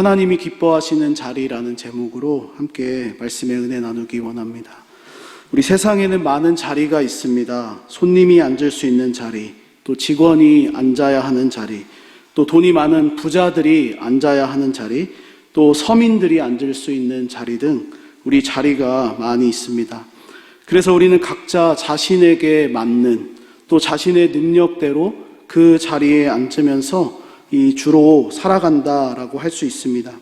하나님이 기뻐하시는 자리라는 제목으로 함께 말씀의 은혜 나누기 원합니다. 우리 세상에는 많은 자리가 있습니다. 손님이 앉을 수 있는 자리, 또 직원이 앉아야 하는 자리, 또 돈이 많은 부자들이 앉아야 하는 자리, 또 서민들이 앉을 수 있는 자리 등 우리 자리가 많이 있습니다. 그래서 우리는 각자 자신에게 맞는 또 자신의 능력대로 그 자리에 앉으면서 주로 살아간다라고 할 수 있습니다.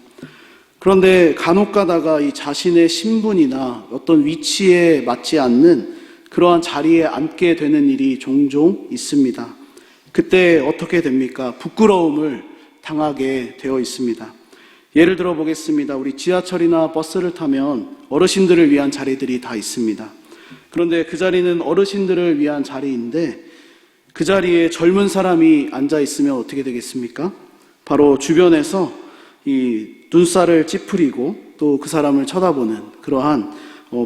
그런데 간혹 가다가 이 자신의 신분이나 어떤 위치에 맞지 않는 그러한 자리에 앉게 되는 일이 종종 있습니다. 그때 어떻게 됩니까? 부끄러움을 당하게 되어 있습니다. 예를 들어 보겠습니다. 우리 지하철이나 버스를 타면 어르신들을 위한 자리들이 다 있습니다. 그런데 그 자리는 어르신들을 위한 자리인데 그 자리에 젊은 사람이 앉아 있으면 어떻게 되겠습니까? 바로 주변에서 이 눈살을 찌푸리고 또 그 사람을 쳐다보는 그러한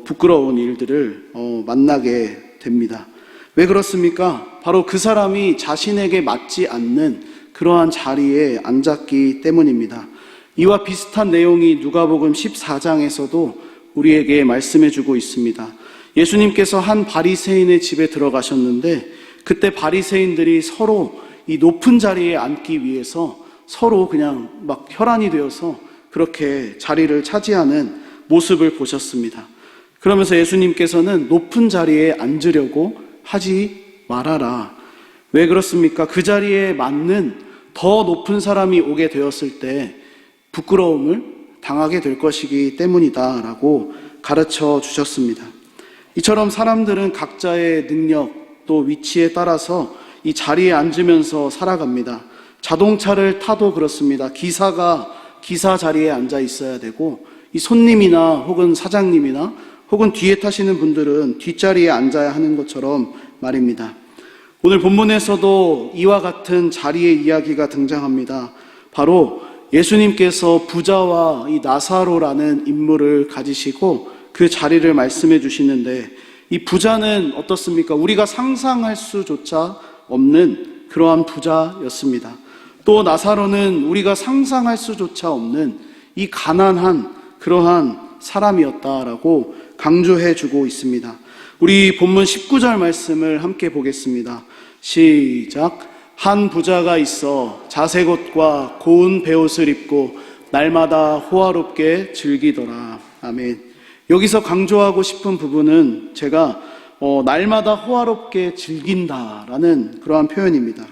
부끄러운 일들을 만나게 됩니다. 왜 그렇습니까? 바로 그 사람이 자신에게 맞지 않는 그러한 자리에 앉았기 때문입니다. 이와 비슷한 내용이 누가복음 14장에서도 우리에게 말씀해주고 있습니다. 예수님께서 한 바리새인의 집에 들어가셨는데 그때 바리새인들이 서로 이 높은 자리에 앉기 위해서 서로 그냥 막 혈안이 되어서 그렇게 자리를 차지하는 모습을 보셨습니다. 그러면서 예수님께서는 높은 자리에 앉으려고 하지 말아라. 왜 그렇습니까? 그 자리에 맞는 더 높은 사람이 오게 되었을 때 부끄러움을 당하게 될 것이기 때문이다라고 가르쳐 주셨습니다. 이처럼 사람들은 각자의 능력 또 위치에 따라서 이 자리에 앉으면서 살아갑니다. 자동차를 타도 그렇습니다. 기사가 기사 자리에 앉아 있어야 되고 이 손님이나 혹은 사장님이나 혹은 뒤에 타시는 분들은 뒷자리에 앉아야 하는 것처럼 말입니다. 오늘 본문에서도 이와 같은 자리의 이야기가 등장합니다. 바로 예수님께서 부자와 이 나사로라는 인물을 가지시고 그 자리를 말씀해 주시는데 이 부자는 어떻습니까? 우리가 상상할 수조차 없는 그러한 부자였습니다. 또 나사로는 우리가 상상할 수조차 없는 이 가난한 그러한 사람이었다라고 강조해 주고 있습니다. 우리 본문 19절 말씀을 함께 보겠습니다. 시작. 한 부자가 있어 자색 옷과 고운 베옷을 입고 날마다 호화롭게 즐기더라. 아멘. 여기서 강조하고 싶은 부분은 제가 날마다 호화롭게 즐긴다라는 그러한 표현입니다.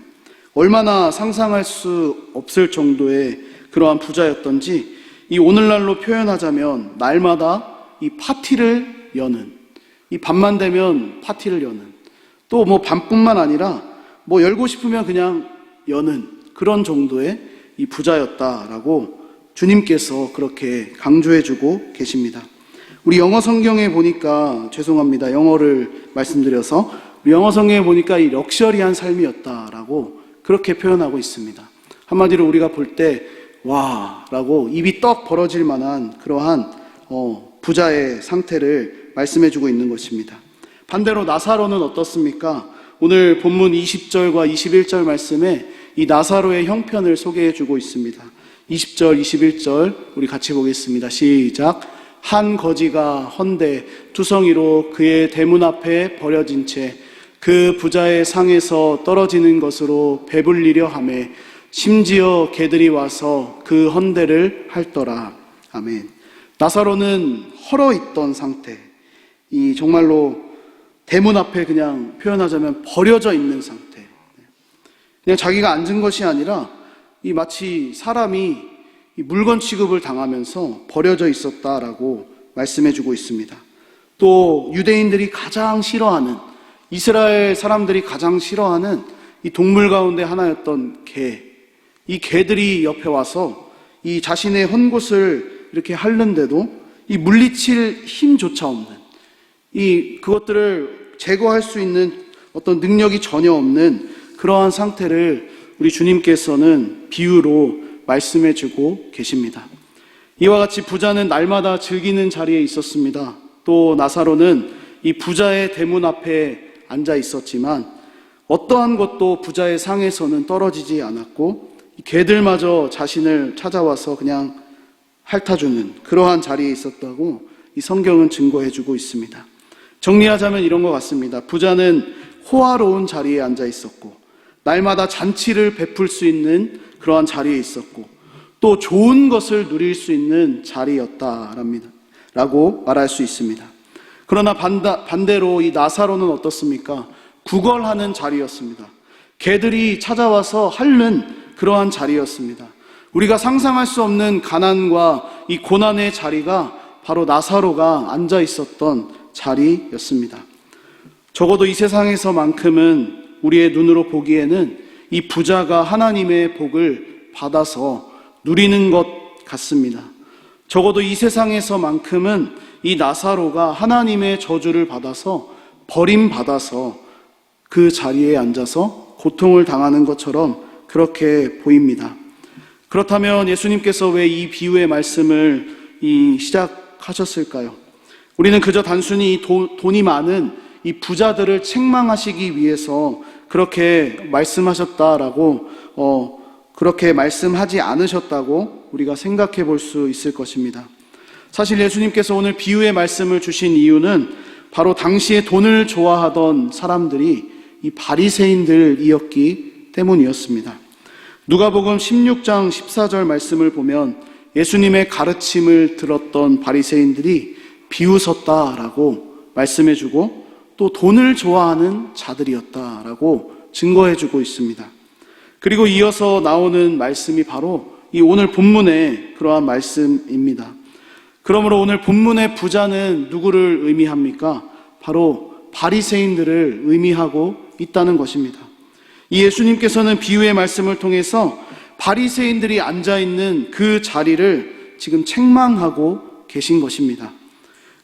얼마나 상상할 수 없을 정도의 그러한 부자였던지 이 오늘날로 표현하자면 날마다 이 파티를 여는, 이 밤만 되면 파티를 여는, 또 뭐 밤뿐만 아니라 뭐 열고 싶으면 그냥 여는 그런 정도의 이 부자였다라고 주님께서 그렇게 강조해주고 계십니다. 우리 영어 성경에 보니까 죄송합니다. 영어를 말씀드려서 우리 영어 성경에 보니까 이 럭셔리한 삶이었다라고 그렇게 표현하고 있습니다. 한마디로 우리가 볼 때 와 라고 입이 떡 벌어질 만한 그러한 부자의 상태를 말씀해주고 있는 것입니다. 반대로 나사로는 어떻습니까? 오늘 본문 20절과 21절 말씀에 이 나사로의 형편을 소개해주고 있습니다. 20절, 21절 우리 같이 보겠습니다. 시작. 한 거지가 헌데 투성이로 그의 대문 앞에 버려진 채 그 부자의 상에서 떨어지는 것으로 배불리려 하매 심지어 개들이 와서 그 헌대를 핥더라. 아멘. 나사로는 헐어있던 상태, 이 정말로 대문 앞에 그냥 표현하자면 버려져 있는 상태, 그냥 자기가 앉은 것이 아니라 이 마치 사람이 이 물건 취급을 당하면서 버려져 있었다라고 말씀해주고 있습니다. 또 유대인들이 가장 싫어하는, 이스라엘 사람들이 가장 싫어하는 이 동물 가운데 하나였던 개, 이 개들이 옆에 와서 이 자신의 헌곳을 이렇게 핥는데도 이 물리칠 힘조차 없는, 이 그것들을 제거할 수 있는 어떤 능력이 전혀 없는 그러한 상태를 우리 주님께서는 비유로 말씀해주고 계십니다. 이와 같이 부자는 날마다 즐기는 자리에 있었습니다. 또 나사로는 이 부자의 대문 앞에 앉아 있었지만 어떠한 것도 부자의 상에서는 떨어지지 않았고 개들마저 자신을 찾아와서 그냥 핥아주는 그러한 자리에 있었다고 이 성경은 증거해주고 있습니다. 정리하자면 이런 것 같습니다. 부자는 호화로운 자리에 앉아 있었고, 날마다 잔치를 베풀 수 있는 그러한 자리에 있었고, 또 좋은 것을 누릴 수 있는 자리였다라고 말할 수 있습니다. 그러나 반대로 이 나사로는 어떻습니까? 구걸하는 자리였습니다. 개들이 찾아와서 핥는 그러한 자리였습니다. 우리가 상상할 수 없는 가난과 이 고난의 자리가 바로 나사로가 앉아 있었던 자리였습니다. 적어도 이 세상에서만큼은 우리의 눈으로 보기에는 이 부자가 하나님의 복을 받아서 누리는 것 같습니다. 적어도 이 세상에서만큼은 이 나사로가 하나님의 저주를 받아서 버림받아서 그 자리에 앉아서 고통을 당하는 것처럼 그렇게 보입니다. 그렇다면 예수님께서 왜 이 비유의 말씀을 시작하셨을까요? 우리는 그저 단순히 돈이 많은 이 부자들을 책망하시기 위해서 그렇게 말씀하셨다라고 그렇게 말씀하지 않으셨다고 우리가 생각해 볼 수 있을 것입니다. 사실 예수님께서 오늘 비유의 말씀을 주신 이유는 바로 당시에 돈을 좋아하던 사람들이 이 바리새인들이었기 때문이었습니다. 누가복음 16장 14절 말씀을 보면 예수님의 가르침을 들었던 바리새인들이 비웃었다라고 말씀해주고 또 돈을 좋아하는 자들이었다라고 증거해주고 있습니다. 그리고 이어서 나오는 말씀이 바로 이 오늘 본문의 그러한 말씀입니다. 그러므로 오늘 본문의 부자는 누구를 의미합니까? 바로 바리새인들을 의미하고 있다는 것입니다. 이 예수님께서는 비유의 말씀을 통해서 바리새인들이 앉아있는 그 자리를 지금 책망하고 계신 것입니다.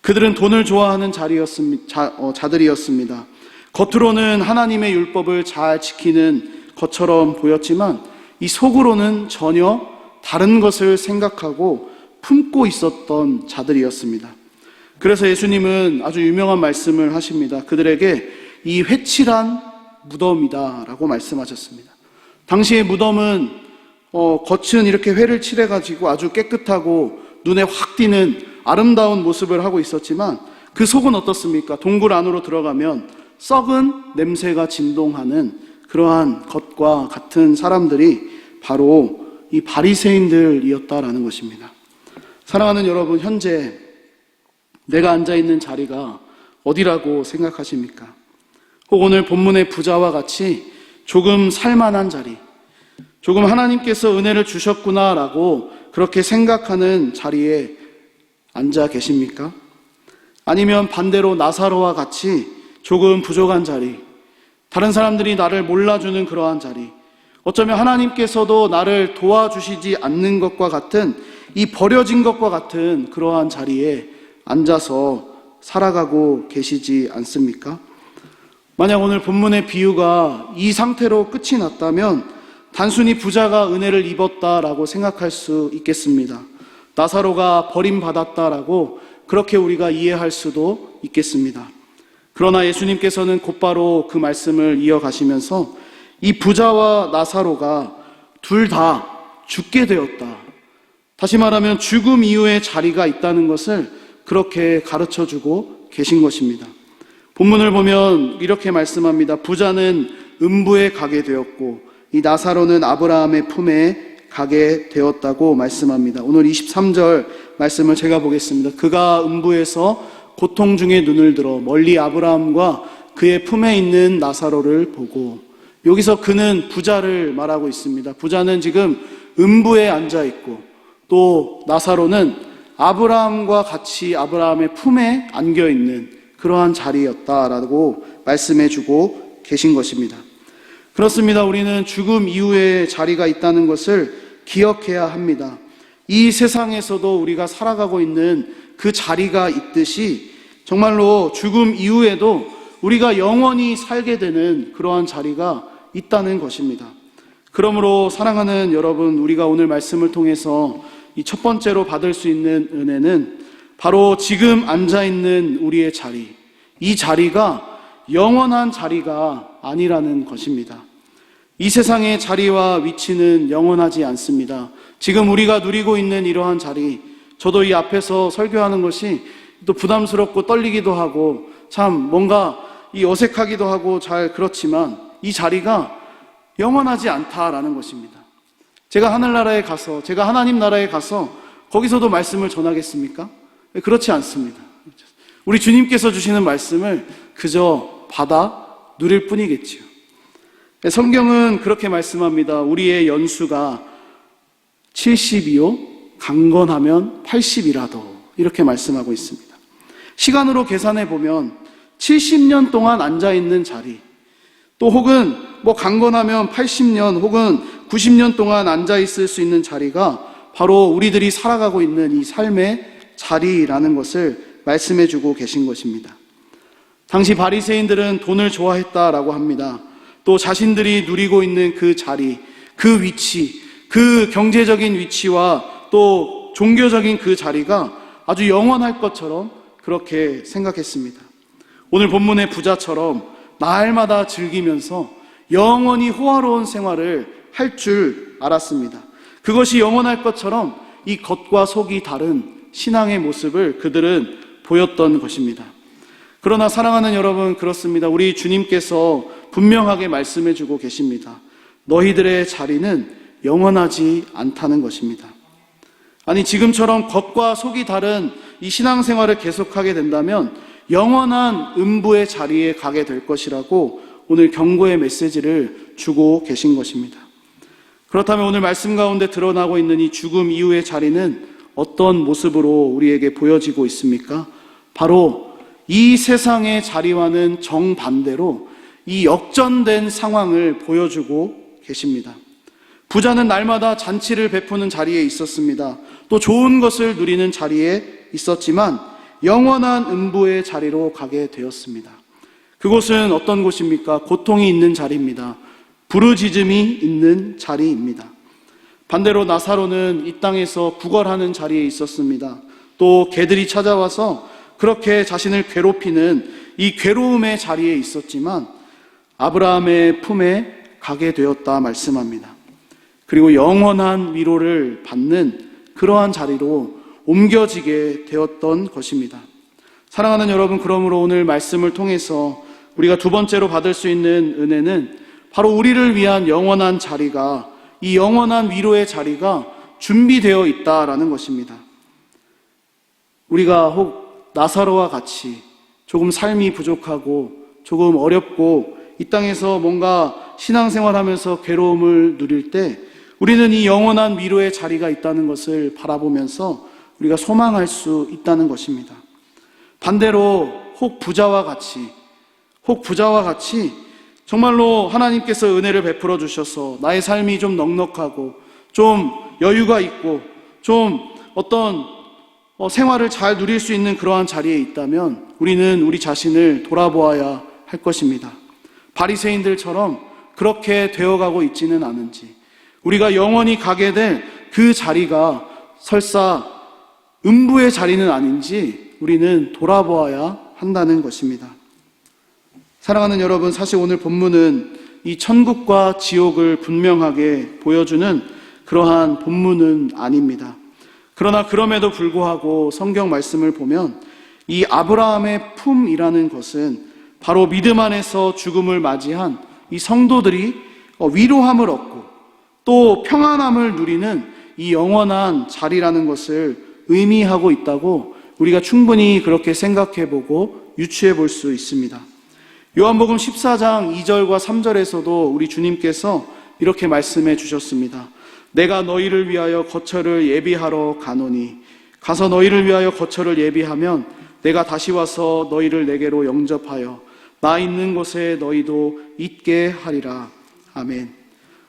그들은 돈을 좋아하는 자들이었습니다. 겉으로는 하나님의 율법을 잘 지키는 것처럼 보였지만 이 속으로는 전혀 다른 것을 생각하고 품고 있었던 자들이었습니다. 그래서 예수님은 아주 유명한 말씀을 하십니다. 그들에게 이 회칠한 무덤이다 라고 말씀하셨습니다. 당시의 무덤은 겉은 이렇게 회를 칠해가지고 아주 깨끗하고 눈에 확 띄는 아름다운 모습을 하고 있었지만 그 속은 어떻습니까? 동굴 안으로 들어가면 썩은 냄새가 진동하는 그러한 것과 같은 사람들이 바로 이 바리새인들이었다라는 것입니다. 사랑하는 여러분, 현재 내가 앉아있는 자리가 어디라고 생각하십니까? 혹 오늘 본문의 부자와 같이 조금 살만한 자리, 조금 하나님께서 은혜를 주셨구나라고 그렇게 생각하는 자리에 앉아 계십니까? 아니면 반대로 나사로와 같이 조금 부족한 자리, 다른 사람들이 나를 몰라주는 그러한 자리, 어쩌면 하나님께서도 나를 도와주시지 않는 것과 같은 이 버려진 것과 같은 그러한 자리에 앉아서 살아가고 계시지 않습니까? 만약 오늘 본문의 비유가 이 상태로 끝이 났다면 단순히 부자가 은혜를 입었다라고 생각할 수 있겠습니다. 나사로가 버림받았다라고 그렇게 우리가 이해할 수도 있겠습니다. 그러나 예수님께서는 곧바로 그 말씀을 이어가시면서 이 부자와 나사로가 둘 다 죽게 되었다. 다시 말하면 죽음 이후의 자리가 있다는 것을 그렇게 가르쳐주고 계신 것입니다. 본문을 보면 이렇게 말씀합니다. 부자는 음부에 가게 되었고 이 나사로는 아브라함의 품에 가게 되었다고 말씀합니다. 오늘 23절 말씀을 제가 보겠습니다. 그가 음부에서 고통 중에 눈을 들어 멀리 아브라함과 그의 품에 있는 나사로를 보고, 여기서 그는 부자를 말하고 있습니다. 부자는 지금 음부에 앉아 있고 또 나사로는 아브라함과 같이 아브라함의 품에 안겨 있는 그러한 자리였다라고 말씀해주고 계신 것입니다. 그렇습니다. 우리는 죽음 이후의 자리가 있다는 것을 기억해야 합니다. 이 세상에서도 우리가 살아가고 있는 그 자리가 있듯이 정말로 죽음 이후에도 우리가 영원히 살게 되는 그러한 자리가 있다는 것입니다. 그러므로 사랑하는 여러분, 우리가 오늘 말씀을 통해서 이 첫 번째로 받을 수 있는 은혜는 바로 지금 앉아있는 우리의 자리, 이 자리가 영원한 자리가 아니라는 것입니다. 이 세상의 자리와 위치는 영원하지 않습니다. 지금 우리가 누리고 있는 이러한 자리, 저도 이 앞에서 설교하는 것이 또 부담스럽고 떨리기도 하고 참 뭔가 이 어색하기도 하고 잘 그렇지만 이 자리가 영원하지 않다라는 것입니다. 제가 하늘나라에 가서, 제가 하나님 나라에 가서 거기서도 말씀을 전하겠습니까? 그렇지 않습니다. 우리 주님께서 주시는 말씀을 그저 받아 누릴 뿐이겠지요. 성경은 그렇게 말씀합니다. 우리의 연수가 70이요 강건하면 80이라도 이렇게 말씀하고 있습니다. 시간으로 계산해 보면 70년 동안 앉아있는 자리, 또 혹은 강건하면 80년 혹은 90년 동안 앉아있을 수 있는 자리가 바로 우리들이 살아가고 있는 이 삶의 자리라는 것을 말씀해 주고 계신 것입니다. 당시 바리새인들은 돈을 좋아했다라고 합니다. 또 자신들이 누리고 있는 그 자리, 그 위치, 그 경제적인 위치와 또 종교적인 그 자리가 아주 영원할 것처럼 그렇게 생각했습니다. 오늘 본문의 부자처럼 날마다 즐기면서 영원히 호화로운 생활을 할 줄 알았습니다. 그것이 영원할 것처럼 이 겉과 속이 다른 신앙의 모습을 그들은 보였던 것입니다. 그러나 사랑하는 여러분, 그렇습니다. 우리 주님께서 분명하게 말씀해 주고 계십니다. 너희들의 자리는 영원하지 않다는 것입니다. 아니, 지금처럼 겉과 속이 다른 이 신앙생활을 계속하게 된다면 영원한 음부의 자리에 가게 될 것이라고 오늘 경고의 메시지를 주고 계신 것입니다. 그렇다면 오늘 말씀 가운데 드러나고 있는 이 죽음 이후의 자리는 어떤 모습으로 우리에게 보여지고 있습니까? 바로 이 세상의 자리와는 정반대로 이 역전된 상황을 보여주고 계십니다. 부자는 날마다 잔치를 베푸는 자리에 있었습니다. 또 좋은 것을 누리는 자리에 있었지만 영원한 음부의 자리로 가게 되었습니다. 그곳은 어떤 곳입니까? 고통이 있는 자리입니다. 부르짖음이 있는 자리입니다. 반대로 나사로는 이 땅에서 구걸하는 자리에 있었습니다. 또 개들이 찾아와서 그렇게 자신을 괴롭히는 이 괴로움의 자리에 있었지만 아브라함의 품에 가게 되었다 말씀합니다. 그리고 영원한 위로를 받는 그러한 자리로 옮겨지게 되었던 것입니다. 사랑하는 여러분, 그러므로 오늘 말씀을 통해서 우리가 두 번째로 받을 수 있는 은혜는 바로 우리를 위한 영원한 자리가, 이 영원한 위로의 자리가 준비되어 있다라는 것입니다. 우리가 혹 나사로와 같이 조금 삶이 부족하고 조금 어렵고 이 땅에서 뭔가 신앙생활하면서 괴로움을 누릴 때 우리는 이 영원한 위로의 자리가 있다는 것을 바라보면서 우리가 소망할 수 있다는 것입니다. 반대로 혹 부자와 같이 정말로 하나님께서 은혜를 베풀어 주셔서 나의 삶이 좀 넉넉하고 좀 여유가 있고 좀 어떤 생활을 잘 누릴 수 있는 그러한 자리에 있다면 우리는 우리 자신을 돌아보아야 할 것입니다. 바리새인들처럼 그렇게 되어가고 있지는 않은지, 우리가 영원히 가게 될 그 자리가 설사 음부의 자리는 아닌지 우리는 돌아보아야 한다는 것입니다. 사랑하는 여러분, 사실 오늘 본문은 이 천국과 지옥을 분명하게 보여주는 그러한 본문은 아닙니다. 그러나 그럼에도 불구하고 성경 말씀을 보면 이 아브라함의 품이라는 것은 바로 믿음 안에서 죽음을 맞이한 이 성도들이 위로함을 얻고 또 평안함을 누리는 이 영원한 자리라는 것을 의미하고 있다고 우리가 충분히 그렇게 생각해보고 유추해볼 수 있습니다. 요한복음 14장 2절과 3절에서도 우리 주님께서 이렇게 말씀해 주셨습니다. 내가 너희를 위하여 거처를 예비하러 가노니 가서 너희를 위하여 거처를 예비하면 내가 다시 와서 너희를 내게로 영접하여 나 있는 곳에 너희도 있게 하리라. 아멘.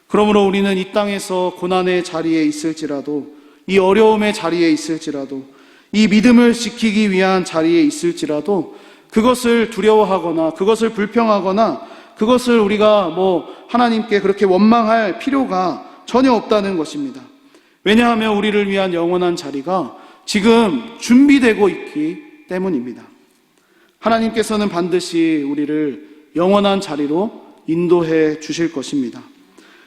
그러므로 우리는 이 땅에서 고난의 자리에 있을지라도, 이 어려움의 자리에 있을지라도, 이 믿음을 지키기 위한 자리에 있을지라도 그것을 두려워하거나 그것을 불평하거나 그것을 우리가 하나님께 그렇게 원망할 필요가 전혀 없다는 것입니다. 왜냐하면 우리를 위한 영원한 자리가 지금 준비되고 있기 때문입니다. 하나님께서는 반드시 우리를 영원한 자리로 인도해 주실 것입니다.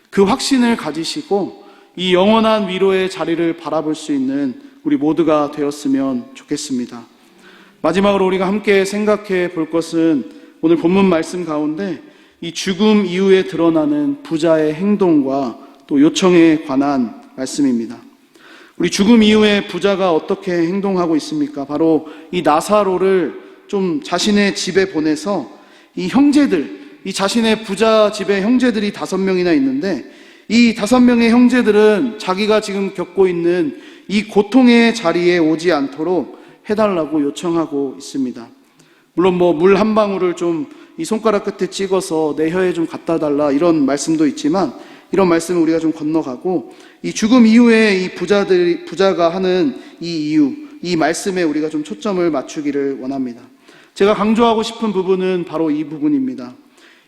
그 확신을 가지시고 이 영원한 위로의 자리를 바라볼 수 있는 우리 모두가 되었으면 좋겠습니다. 마지막으로 우리가 함께 생각해 볼 것은 오늘 본문 말씀 가운데 이 죽음 이후에 드러나는 부자의 행동과 또 요청에 관한 말씀입니다. 우리 죽음 이후에 부자가 어떻게 행동하고 있습니까? 바로 이 나사로를 좀 자신의 집에 보내서 이 형제들, 이 자신의 부자 집에 형제들이 5명이나 있는데 이 5명의 형제들은 자기가 지금 겪고 있는 이 고통의 자리에 오지 않도록 해달라고 요청하고 있습니다. 물론 물 한 방울을 좀 이 손가락 끝에 찍어서 내 혀에 좀 갖다 달라 이런 말씀도 있지만 이런 말씀을 우리가 좀 건너가고 이 죽음 이후에 이 부자가 하는 이 이유, 이 말씀에 우리가 좀 초점을 맞추기를 원합니다. 제가 강조하고 싶은 부분은 바로 이 부분입니다.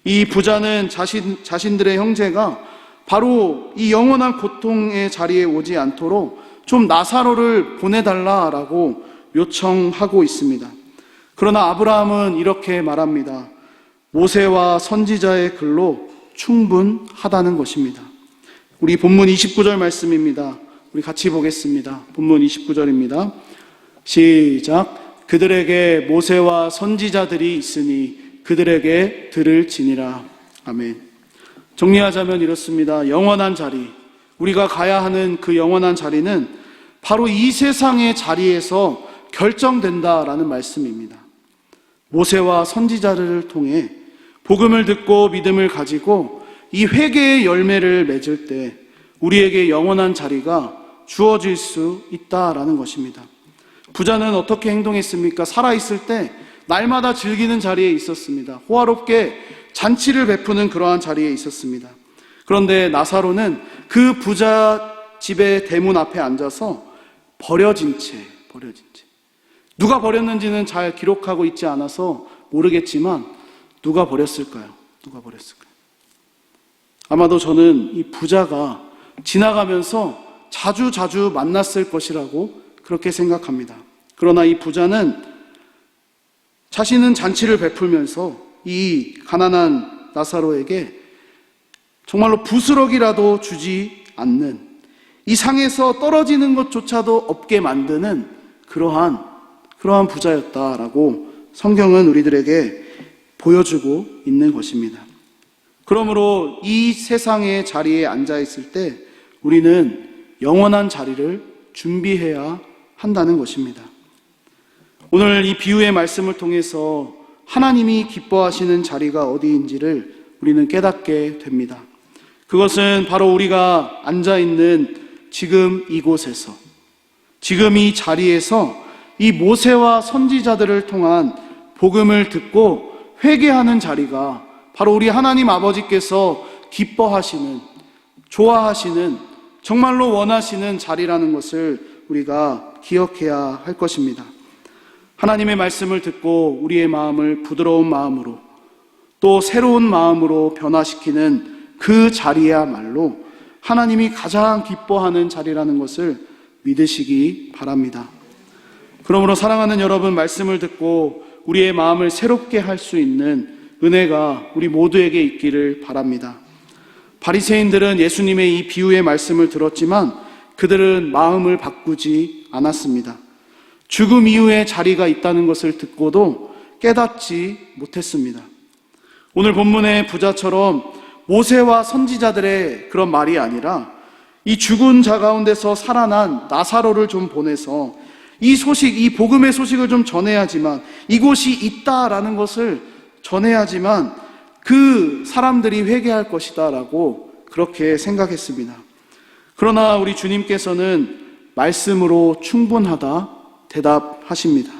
이 부자는 자신들의 형제가 바로 이 영원한 고통의 자리에 오지 않도록 좀 나사로를 보내달라라고 요청하고 있습니다. 그러나 아브라함은 이렇게 말합니다. 모세와 선지자의 글로 충분하다는 것입니다. 우리 본문 29절 말씀입니다. 우리 같이 보겠습니다. 본문 29절입니다. 시작. 그들에게 모세와 선지자들이 있으니 그들에게 들을지니라. 아멘. 정리하자면 이렇습니다. 영원한 자리, 우리가 가야 하는 그 영원한 자리는 바로 이 세상의 자리에서 결정된다라는 말씀입니다. 모세와 선지자를 통해 복음을 듣고 믿음을 가지고 이 회개의 열매를 맺을 때 우리에게 영원한 자리가 주어질 수 있다라는 것입니다. 부자는 어떻게 행동했습니까? 살아있을 때 날마다 즐기는 자리에 있었습니다. 호화롭게 잔치를 베푸는 그러한 자리에 있었습니다. 그런데 나사로는 그 부자 집의 대문 앞에 앉아서 버려진 채 누가 버렸는지는 잘 기록하고 있지 않아서 모르겠지만 누가 버렸을까요? 아마도 저는 이 부자가 지나가면서 자주 만났을 것이라고 그렇게 생각합니다. 그러나 이 부자는 자신은 잔치를 베풀면서 이 가난한 나사로에게 정말로 부스럭이라도 주지 않는, 이 상에서 떨어지는 것조차도 없게 만드는 그러한 부자였다라고 성경은 우리들에게 보여주고 있는 것입니다. 그러므로 이 세상의 자리에 앉아있을 때 우리는 영원한 자리를 준비해야 한다는 것입니다. 오늘 이 비유의 말씀을 통해서 하나님이 기뻐하시는 자리가 어디인지를 우리는 깨닫게 됩니다. 그것은 바로 우리가 앉아있는 지금 이곳에서, 지금 이 자리에서 이 모세와 선지자들을 통한 복음을 듣고 회개하는 자리가 바로 우리 하나님 아버지께서 기뻐하시는, 좋아하시는, 정말로 원하시는 자리라는 것을 우리가 기억해야 할 것입니다. 하나님의 말씀을 듣고 우리의 마음을 부드러운 마음으로 또 새로운 마음으로 변화시키는 그 자리야말로 하나님이 가장 기뻐하는 자리라는 것을 믿으시기 바랍니다. 그러므로 사랑하는 여러분, 말씀을 듣고 우리의 마음을 새롭게 할 수 있는 은혜가 우리 모두에게 있기를 바랍니다. 바리새인들은 예수님의 이 비유의 말씀을 들었지만 그들은 마음을 바꾸지 않았습니다. 죽음 이후에 자리가 있다는 것을 듣고도 깨닫지 못했습니다. 오늘 본문의 부자처럼 모세와 선지자들의 그런 말이 아니라 이 죽은 자 가운데서 살아난 나사로를 좀 보내서 이 소식, 이 복음의 소식을 좀 전해야지만, 이곳이 있다라는 것을 전해야지만 그 사람들이 회개할 것이다 라고 그렇게 생각했습니다. 그러나 우리 주님께서는 말씀으로 충분하다 대답하십니다.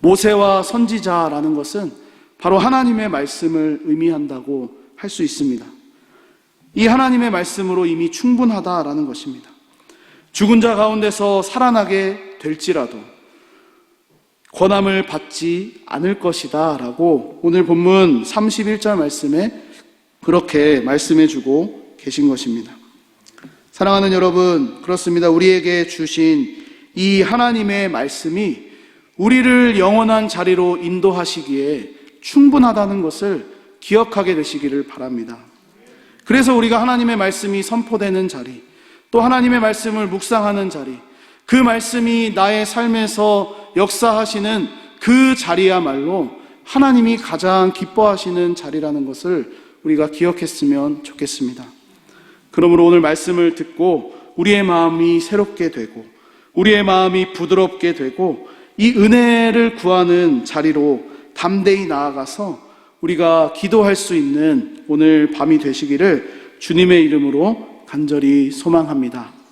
모세와 선지자라는 것은 바로 하나님의 말씀을 의미한다고 할 수 있습니다. 이 하나님의 말씀으로 이미 충분하다라는 것입니다. 죽은 자 가운데서 살아나게 될지라도 권함을 받지 않을 것이다 라고 오늘 본문 31절 말씀에 그렇게 말씀해 주고 계신 것입니다. 사랑하는 여러분, 그렇습니다. 우리에게 주신 이 하나님의 말씀이 우리를 영원한 자리로 인도하시기에 충분하다는 것을 기억하게 되시기를 바랍니다. 그래서 우리가 하나님의 말씀이 선포되는 자리, 또 하나님의 말씀을 묵상하는 자리, 그 말씀이 나의 삶에서 역사하시는 그 자리야말로 하나님이 가장 기뻐하시는 자리라는 것을 우리가 기억했으면 좋겠습니다. 그러므로 오늘 말씀을 듣고 우리의 마음이 새롭게 되고 우리의 마음이 부드럽게 되고 이 은혜를 구하는 자리로 담대히 나아가서 우리가 기도할 수 있는 오늘 밤이 되시기를 주님의 이름으로 간절히 소망합니다.